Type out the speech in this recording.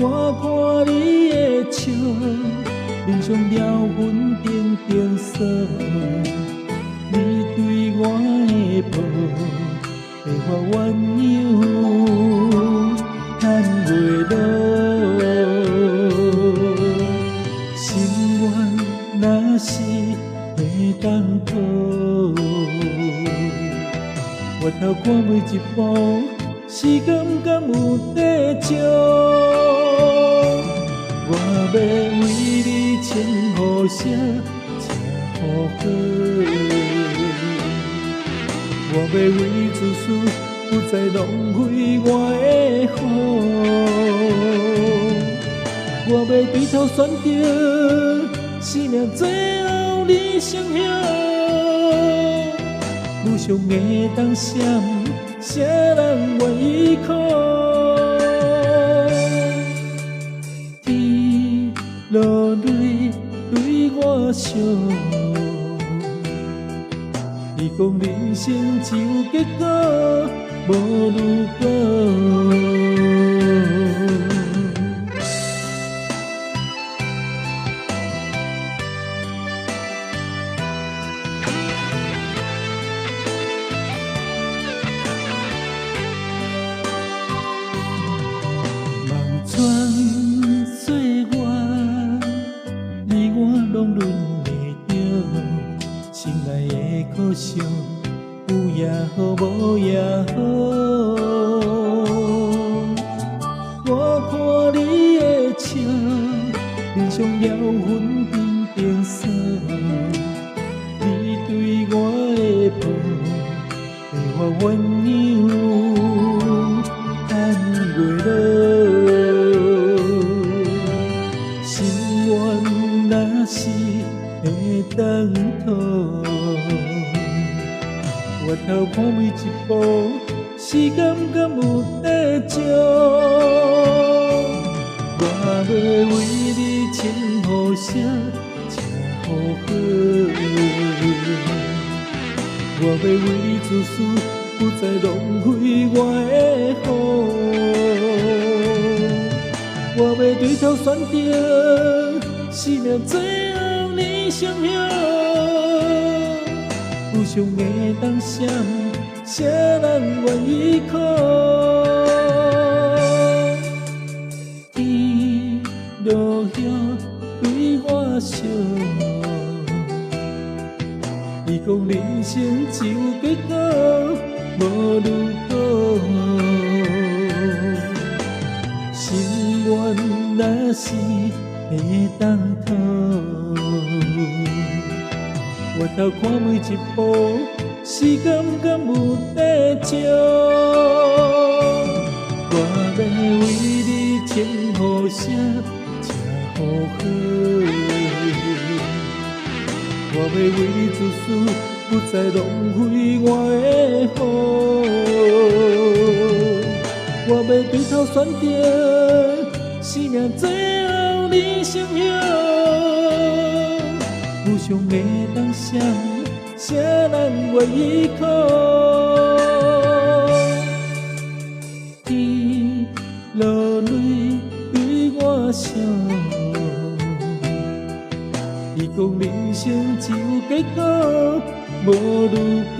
我看你的笑，面上了粉点点锁，你对我的抱，白发鸳鸯叹袂落，心愿若是会当讨，回头看每一步，是敢有地照？我要为你牵雨绳，车雨好。我要为自私，不再浪费我的好。我要对头选择，生命最后你最晓。有上会当闪，谁人愿依靠？天落泪对我笑，你讲人生只有结果，无如果。全岁月，你我拢轮袂着，心内的苦伤，有也好，无也好。我看你的笑，面上了粉点点锁，你对我的抱，白发鸳鸯叹袂落。若是会当讨，回头看每一步，是敢有地照？我要为你牵雨绳，车雨好。我要为自私，不再浪费我的好。我要对头选择。生命最后你最晓，有上会当闪，谁人愿依靠？天落雨对我笑，你讲人生只有结果，无如果。心愿若是会当讨，回头看每一步，是敢有地照？我要为你牵雨绳，车雨好。我要为自私，不再浪费我的好。我要对头选择，生命最后你最晓，有上会当闪，谁人愿依靠？天落泪对我笑，你讲人生只有结果，无如果。